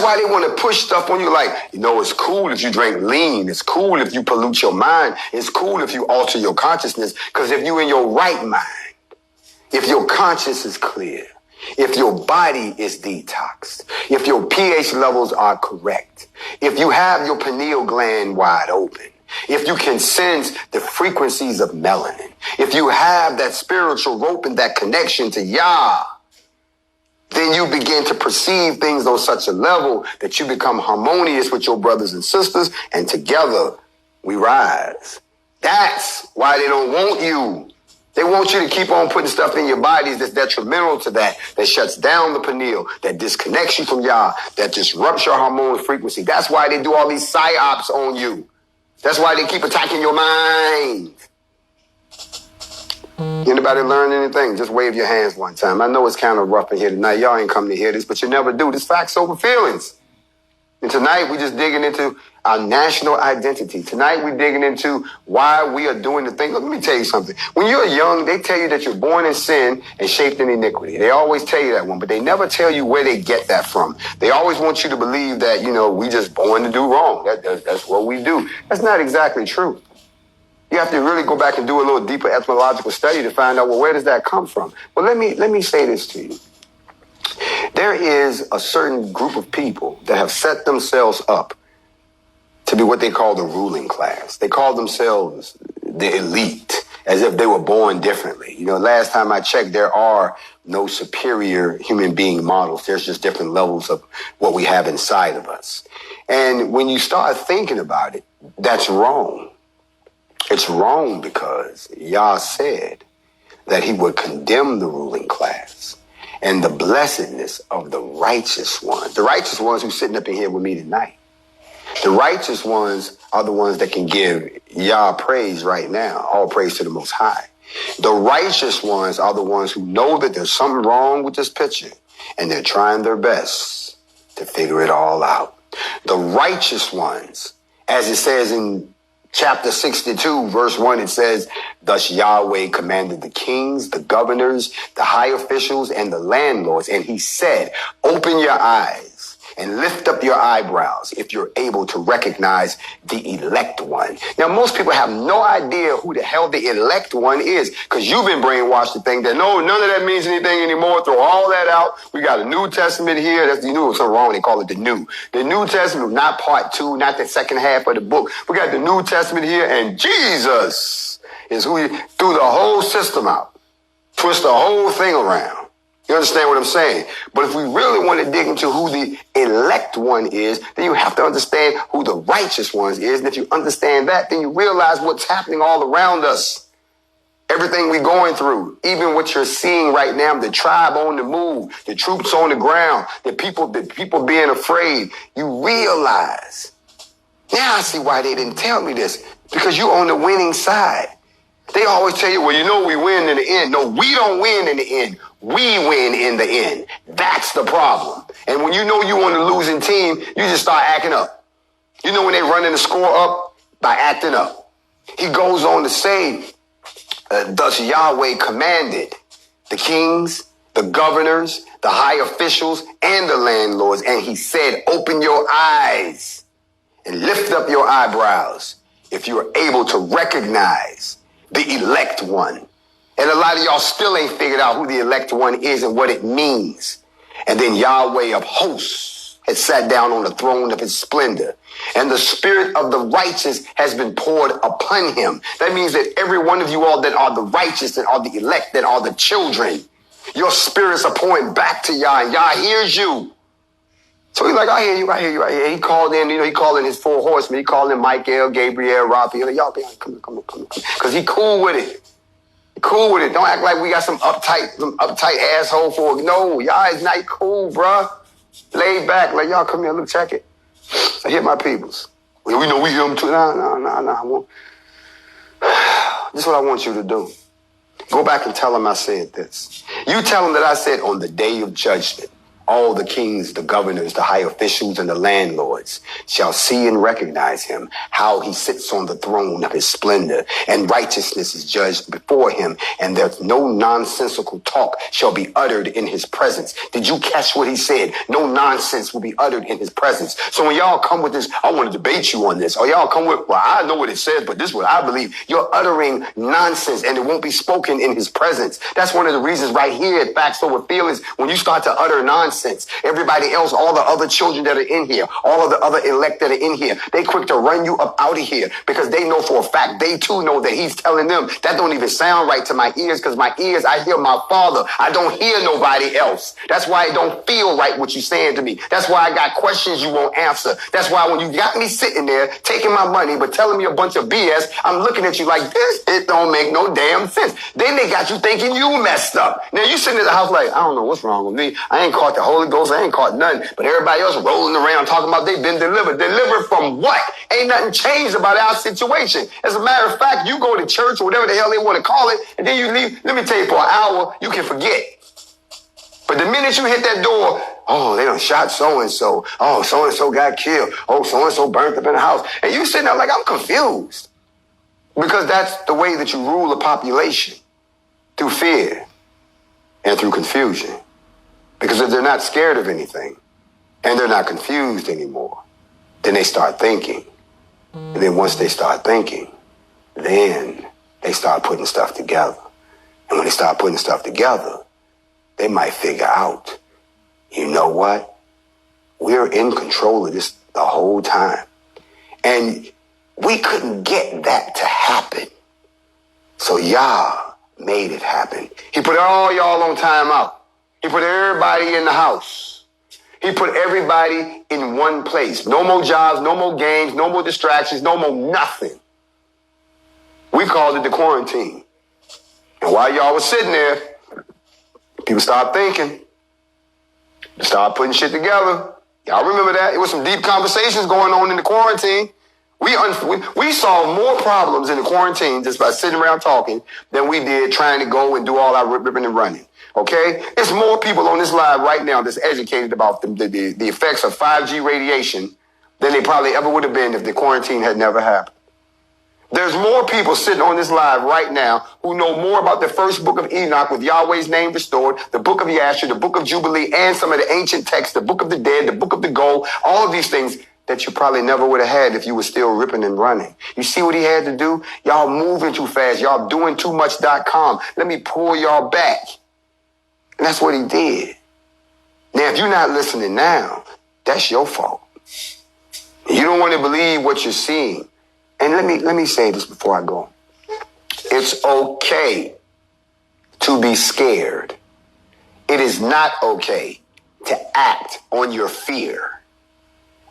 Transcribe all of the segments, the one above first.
why they want to push stuff on you like, it's cool if you drink lean. It's cool if you pollute your mind. It's cool if you alter your consciousness. Because if you're in your right mind, if your conscience is clear, if your body is detoxed, if your pH levels are correct, if you have your pineal gland wide open, if you can sense the frequencies of melanin, if you have that spiritual rope and that connection to Yah, then you begin to perceive things on such a level that you become harmonious with your brothers and sisters, and together we rise. That's why they don't want you. They want you to keep on putting stuff in your bodies that's detrimental to that shuts down the pineal, that disconnects you from Yah, that disrupts your hormone frequency. That's why they do all these psyops on you. That's why they keep attacking your mind. Anybody learn anything? Just wave your hands one time. I know it's kind of rough in here tonight. Y'all ain't come to hear this, but you never do. This Factz Ova Feelingz. And tonight we just digging into our national identity. Tonight we digging into why we are doing the thing. Look, let me tell you something. When you're young, they tell you that you're born in sin and shaped in iniquity. They always tell you that one, but they never tell you where they get that from. They always want you to believe that, we just born to do wrong. That's what we do. That's not exactly true. You have to really go back and do a little deeper etymological study to find out, well, where does that come from? Well, let me say this to you. There is a certain group of people that have set themselves up to be what they call the ruling class. They call themselves the elite, as if they were born differently. Last time I checked, there are no superior human being models. There's just different levels of what we have inside of us. And when you start thinking about it, that's wrong. It's wrong because Yah said that he would condemn the ruling class and the blessedness of the righteous ones who's sitting up in here with me tonight. The righteous ones are the ones that can give Yah praise right now, all praise to the Most High. The righteous ones are the ones who know that there's something wrong with this picture, and they're trying their best to figure it all out. The righteous ones, as it says in Chapter 62, verse 1, it says, thus Yahweh commanded the kings, the governors, the high officials, and the landlords. And he said, open your eyes and lift up your eyebrows if you're able to recognize the elect one. Now, most people have no idea who the hell the elect one is because you've been brainwashed to think that, no, none of that means anything anymore. Throw all that out. We got a New Testament here. That's the New. Something wrong. They call it the New. The New Testament, not part 2, not the second half of the book. We got the New Testament here, and Jesus is who threw the whole system out, twist the whole thing around. You understand what I'm saying? But if we really want to dig into who the elect one is, then you have to understand who the righteous one is. And if you understand that, then you realize what's happening all around us. Everything we're going through, even what you're seeing right now, the tribe on the move, the troops on the ground, the people being afraid, you realize. Now I see why they didn't tell me this, because you're on the winning side. They always tell you, well, we win in the end. No, we don't win in the end. We win in the end. That's the problem. And when you know you on the losing team, you just start acting up. When they running the score up by acting up. He goes on to say, thus Yahweh commanded the kings, the governors, the high officials, and the landlords. And he said, open your eyes and lift up your eyebrows if you are able to recognize the elect one. And a lot of y'all still ain't figured out who the elect one is and what it means. And then Yahweh of hosts has sat down on the throne of his splendor. And the spirit of the righteous has been poured upon him. That means that every one of you all that are the righteous, that are the elect, that are the children, your spirits are pouring back to Yah, and Yah hears you. So he's like, I hear you, I hear you, I hear you. He called in, he called in his 4 horsemen. He called in Michael, Gabriel, Raphael. Y'all, come on. Because he cool with it. Cool with it. Don't act like we got some uptight asshole for it. No, y'all is not cool, bruh. Laid back, like, y'all come here, look, check it. I hit my peoples. We know we hear them too. No. This is what I want you to do. Go back and tell them I said this. You tell them that I said on the day of judgment, All the kings, the governors, the high officials, and the landlords shall see and recognize him, how he sits on the throne of his splendor, and righteousness is judged before him, and there's no nonsensical talk shall be uttered in his presence. Did you catch what he said? No nonsense will be uttered in his presence. So when y'all come with this, I want to debate you on this, or y'all come with, well, I know what it says, but this is what I believe. You're uttering nonsense, and it won't be spoken in his presence. That's one of the reasons right here at Factz Ova Feelingz, when you start to utter nonsense, everybody else, all the other children that are in here, all of the other elect that are in here, they quick to run you up out of here because they know for a fact, they too know that he's telling them that don't even sound right to my ears, because my ears, I hear my Father. I don't hear nobody else. That's why it don't feel right what you're saying to me. That's why I got questions you won't answer. That's why when you got me sitting there taking my money but telling me a bunch of BS, I'm looking at you like this, it don't make no damn sense. Then they got you thinking you messed up. Now you sitting in the house like, I don't know what's wrong with me. I ain't caught the Holy Ghost, I ain't caught nothing. But everybody else rolling around talking about they've been delivered. Delivered from what? Ain't nothing changed about our situation. As a matter of fact, you go to church or whatever the hell they want to call it, and then you leave. Let me tell you, for an hour, you can forget. But the minute you hit that door, oh, they done shot so-and-so. Oh, so-and-so got killed. Oh, so-and-so burnt up in the house. And you sitting there like, I'm confused. Because that's the way that you rule a population. Through fear and through confusion. Because if they're not scared of anything and they're not confused anymore, then they start thinking. And then once they start thinking, then they start putting stuff together. And when they start putting stuff together, they might figure out, you know what? We're in control of this the whole time. And we couldn't get that to happen. So Yah made it happen. He put all y'all on timeout. He put everybody in the house. He put everybody in one place. No more jobs, no more games, no more distractions, no more nothing. We called it the quarantine. And while y'all was sitting there, people started thinking, started putting shit together. Y'all remember that? It was some deep conversations going on in the quarantine. We solved more problems in the quarantine just by sitting around talking than we did trying to go and do all our ripping and running. Okay? There's more people on this live right now that's educated about the effects of 5G radiation than they probably ever would have been if the quarantine had never happened. There's more people sitting on this live right now who know more about the first book of Enoch with Yahweh's name restored, the book of Yasher, the book of Jubilee, and some of the ancient texts, the book of the dead, the book of the gold, all of these things that you probably never would have had if you were still ripping and running. You see what he had to do? Y'all moving too fast. Y'all doing too much.com. Let me pull y'all back. And that's what he did. Now, if you're not listening now, that's your fault. You don't want to believe what you're seeing. And let me say this before I go. It's okay to be scared. It is not okay to act on your fear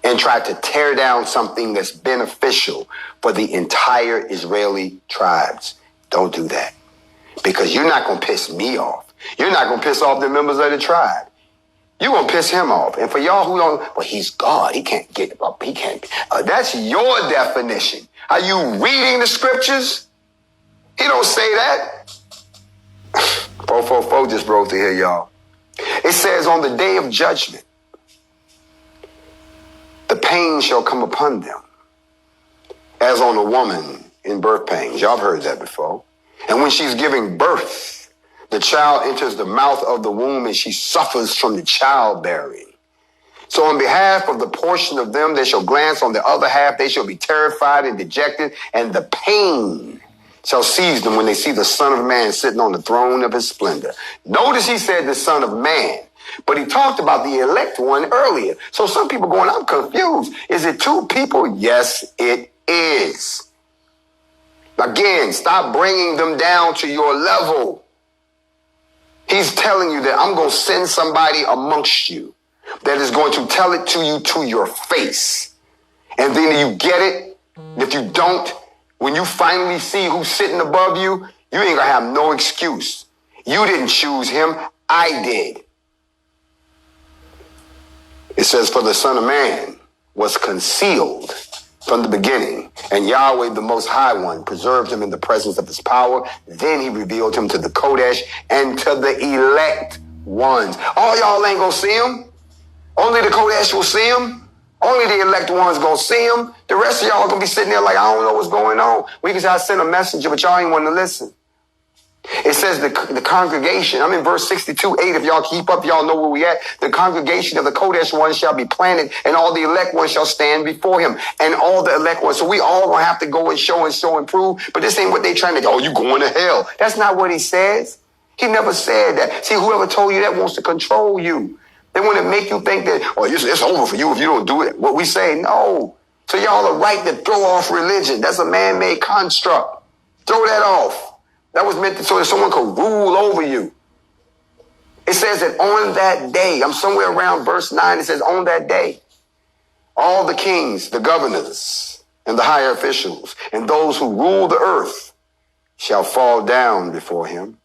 and try to tear down something that's beneficial for the entire Israeli tribes. Don't do that. Because you're not going to piss me off. You're not going to piss off the members of the tribe. You're going to piss him off. And for y'all who don't, well, he's God. He can't get up. He can't. That's your definition. Are you reading the scriptures? He don't say that. 444 just broke to here, y'all. It says on the day of judgment, the pain shall come upon them as on a woman in birth pains. Y'all have heard that before. And when she's giving birth, the child enters the mouth of the womb and she suffers from the childbearing. So on behalf of the portion of them that shall glance on the other half, they shall be terrified and dejected, and the pain shall seize them when they see the Son of Man sitting on the throne of his splendor. Notice he said the Son of Man, but he talked about the elect one earlier. So some people going, I'm confused. Is it two people? Yes, it is. Again, stop bringing them down to your level. He's telling you that I'm going to send somebody amongst you that is going to tell it to you to your face. And then you get it. If you don't, when you finally see who's sitting above you, you ain't going to have no excuse. You didn't choose him. I did. It says, for the Son of Man was concealed from the beginning, and Yahweh, the Most High One, preserved him in the presence of his power. Then he revealed him to the Kodesh and to the elect ones. All y'all ain't gonna see him. Only the Kodesh will see him. Only the elect ones gonna see him. The rest of y'all are gonna be sitting there like, I don't know what's going on. We can say I sent a messenger, but y'all ain't want to listen. It says the congregation, I'm in verse 62:8. If y'all keep up, y'all know where we at. The congregation of the Kodesh ones shall be planted, and all the elect ones shall stand before him. And all the elect ones. So we all gonna have to go and show and prove. But this ain't what they trying to do. Oh, you going to hell. That's not what he says. He never said that. See, whoever told you that wants to control you. They want to make you think that, oh, it's over for you if you don't do it. What we say, no. So y'all are right to throw off religion. That's a man-made construct. Throw that off. That was meant so that someone could rule over you. It says that on that day, I'm somewhere around verse 9, it says on that day, all the kings, the governors, and the higher officials, and those who rule the earth shall fall down before him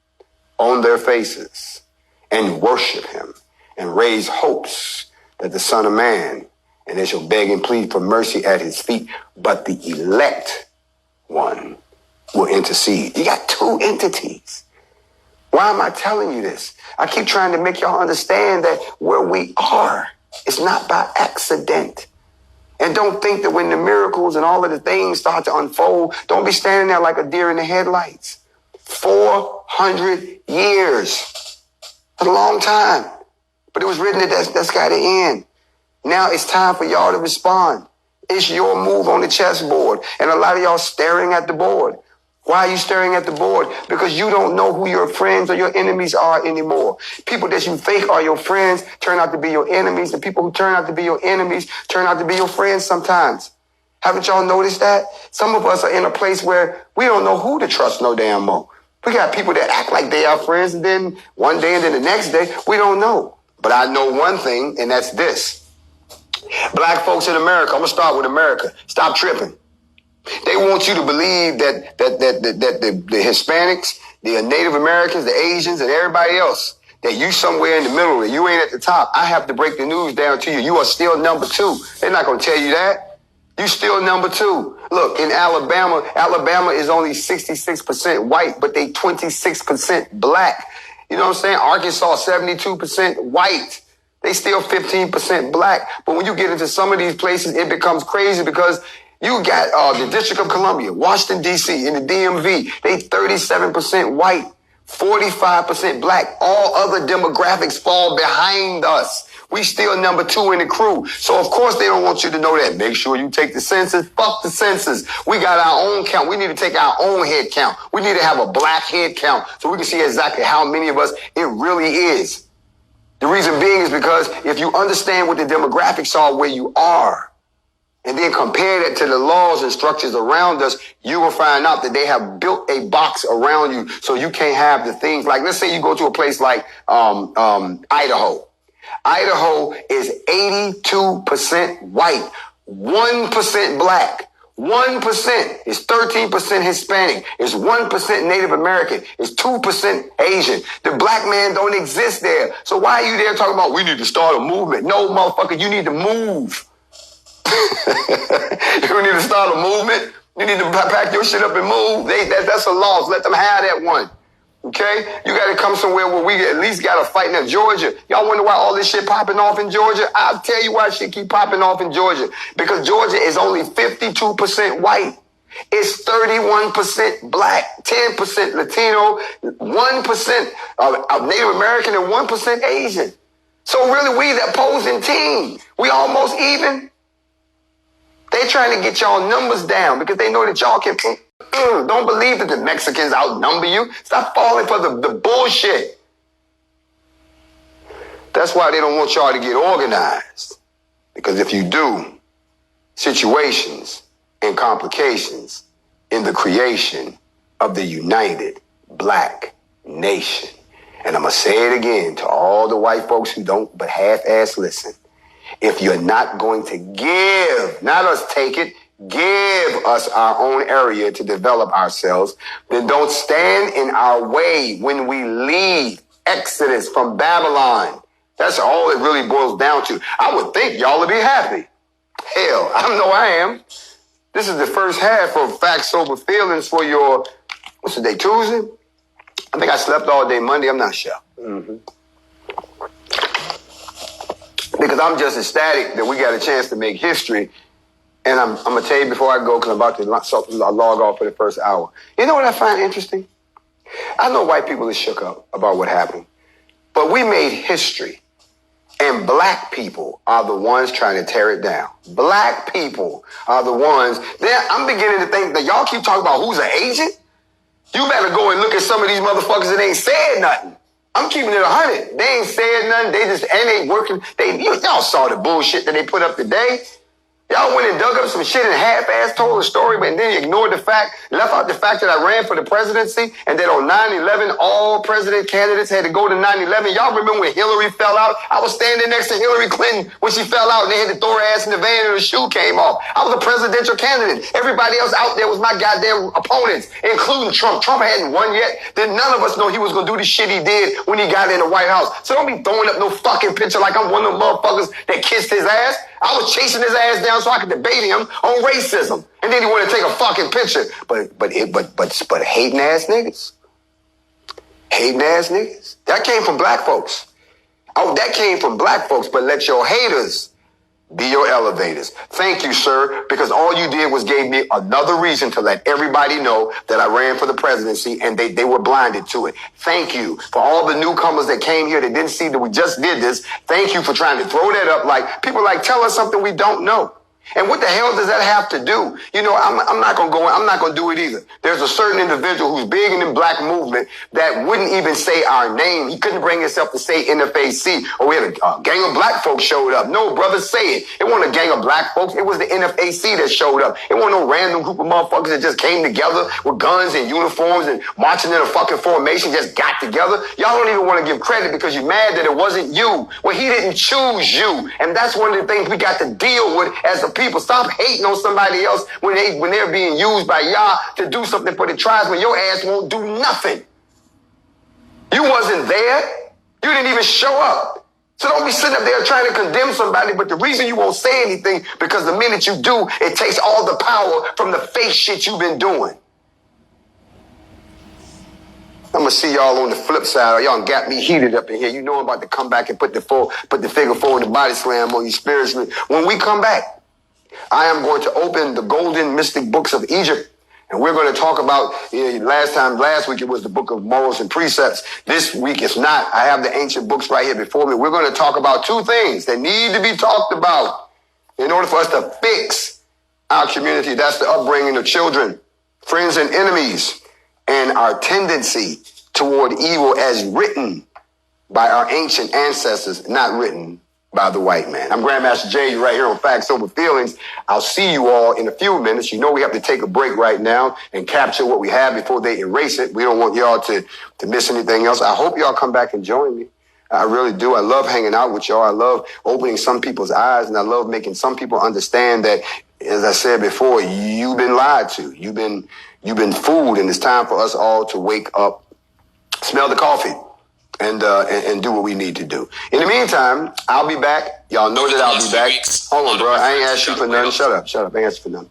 on their faces and worship him and raise hopes that the Son of Man, and they shall beg and plead for mercy at his feet, but the elect one will intercede. You got two entities. Why am I telling you this? I keep trying to make y'all understand that where we are is not by accident. And don't think that when the miracles and all of the things start to unfold, don't be standing there like a deer in the headlights. 400 years. That's a long time. But it was written that that's got to end. Now it's time for y'all to respond. It's your move on the chessboard. And a lot of y'all staring at the board. Why are you staring at the board? Because you don't know who your friends or your enemies are anymore. People that you think are your friends turn out to be your enemies. The people who turn out to be your enemies turn out to be your friends sometimes. Haven't y'all noticed that? Some of us are in a place where we don't know who to trust no damn more. We got people that act like they are friends, and then one day and then the next day, we don't know. But I know one thing, and that's this. Black folks in America, I'm going to start with America. Stop tripping. They want you to believe that the Hispanics, the Native Americans, the Asians, and everybody else, that you somewhere in the middle, that you ain't at the top. I have to break the news down to you. You are still number two. They're not going to tell you that. You still number two. Look, in Alabama is only 66% white, but they 26% black. You know what I'm saying? Arkansas, 72% white. They still 15% black. But when you get into some of these places, it becomes crazy because you got the District of Columbia, Washington, D.C., and the DMV. They 37% white, 45% black. All other demographics fall behind us. We still number two in the crew. So, of course, they don't want you to know that. Make sure you take the census. Fuck the census. We got our own count. We need to take our own head count. We need to have a black head count so we can see exactly how many of us it really is. The reason being is because if you understand what the demographics are where you are, and then compare that to the laws and structures around us, you will find out that they have built a box around you so you can't have the things like, let's say you go to a place like Idaho. Idaho is 82% white, 1% black, 1% is 13% Hispanic, is 1% Native American, is 2% Asian. The black man don't exist there. So why are you there talking about we need to start a movement? No, motherfucker, you need to move. You need to start a movement. You need to pack your shit up and move. That's a loss. Let them have that one. Okay? You got to come somewhere where we at least got to fight. Now, Georgia, y'all wonder why all this shit popping off in Georgia? I'll tell you why shit keep popping off in Georgia. Because Georgia is only 52% white. It's 31% black, 10% Latino, 1% of Native American, and 1% Asian. So really, we the opposing team. We almost even. They trying to get y'all numbers down because they know that y'all can. Don't believe that the Mexicans outnumber you. Stop falling for the bullshit. That's why they don't want y'all to get organized. Because if you do, situations and complications in the creation of the united black nation. And I'm going to say it again to all the white folks who don't but half-ass listen. If you're not going to give, not us take it, give us our own area to develop ourselves, then don't stand in our way when we leave Exodus from Babylon. That's all it really boils down to. I would think y'all would be happy. Hell, I know I am. This is the first half of Factz Ova Feelingz for your, what's the day, Tuesday? I think I slept all day Monday. I'm not sure. Because because I'm just ecstatic that we got a chance to make history. And I'm going to tell you before I go, because I'm about to log off for the first hour. You know what I find interesting? I know white people are shook up about what happened, but we made history. And black people are the ones trying to tear it down. Black people are the ones. I'm beginning to think that y'all keep talking about who's an agent. You better go and look at some of these motherfuckers that ain't said nothing. I'm keeping it 100. They ain't said nothing. They just ain't working. Y'all saw the bullshit that they put up today. Y'all went and dug up some shit and half-ass told a story, but then ignored the fact, left out the fact that I ran for the presidency, and that on 9/11, all president candidates had to go to 9/11. Y'all remember when Hillary fell out? I was standing next to Hillary Clinton when she fell out, and they had to throw her ass in the van and her shoe came off. I was a presidential candidate. Everybody else out there was my goddamn opponents, including Trump. Trump hadn't won yet. Then none of us know he was going to do the shit he did when he got in the White House. So don't be throwing up no fucking picture like I'm one of them motherfuckers that kissed his ass. I was chasing his ass down so I could debate him on racism. And then he wanted to take a fucking picture. But hating ass niggas. Hating ass niggas. That came from black folks. Oh, that came from black folks. But let your haters be your elevators. Thank you, sir, because all you did was gave me another reason to let everybody know that I ran for the presidency, and they were blinded to it. Thank you for all the newcomers that came here that didn't see that we just did this. Thank you for trying to throw that up like people like tell us something we don't know. And what the hell does that have to do? You know, I'm not going to go in. I'm not going to do it either. There's a certain individual who's big in the black movement that wouldn't even say our name. He couldn't bring himself to say NFAC. Or we had a gang of black folks showed up. No, brother, say it. It wasn't a gang of black folks. It was the NFAC that showed up. It wasn't no random group of motherfuckers that just came together with guns and uniforms and marching in a fucking formation, just got together. Y'all don't even want to give credit because you're mad that it wasn't you. Well, he didn't choose you. And that's one of the things we got to deal with as a people. Stop hating on somebody else when they're being used by y'all to do something for the tribes when your ass won't do nothing. You wasn't there. You didn't even show up. So don't be sitting up there trying to condemn somebody, but the reason you won't say anything because the minute you do, it takes all the power from the fake shit you've been doing. I'm gonna see y'all on the flip side. Y'all got me heated up in here. You know I'm about to come back and put the figure 4 in the body slam on you spiritually. When we come back, I am going to open the golden mystic books of Egypt. And we're going to talk about, last week it was the book of morals and precepts. This week it's not. I have the ancient books right here before me. We're going to talk about two things that need to be talked about in order for us to fix our community. That's the upbringing of children, friends and enemies, and our tendency toward evil as written by our ancient ancestors, not written by the white man. I'm Grandmasterjay. You're right here on Factz Ova Feelingz. I'll see you all in a few minutes. You know we have to take a break right now and capture what we have before they erase it. We don't want y'all to miss anything else. I hope y'all come back and join me. I really do. I love hanging out with y'all. I love opening some people's eyes, and I love making some people understand that, as I said before, you've been lied to. You've been fooled, and it's time for us all to wake up, smell the coffee, and do what we need to do. In the meantime, I'll be back. Y'all know that I'll be back. Hold on, bro. I ain't asked you for nothing. Shut up. I ain't asked you for nothing.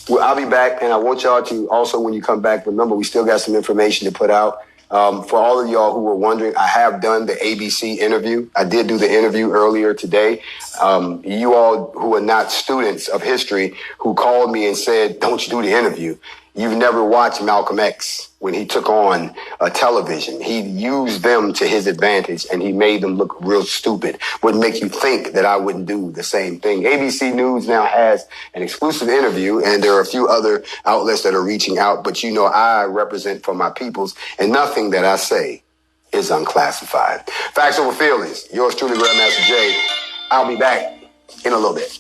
Well, I'll be back, and I want y'all to also, when you come back, remember we still got some information to put out. For all of y'all who were wondering, I have done the ABC interview. I did do the interview earlier today. You all who are not students of history who called me and said, don't you do the interview? You've never watched Malcolm X when he took on a television. He used them to his advantage, and he made them look real stupid. Would make you think that I wouldn't do the same thing. ABC News now has an exclusive interview, and there are a few other outlets that are reaching out. But you know, I represent for my peoples, and nothing that I say is unclassified. Factz Ova Feelingz. Yours truly, Grandmasterjay. I'll be back in a little bit.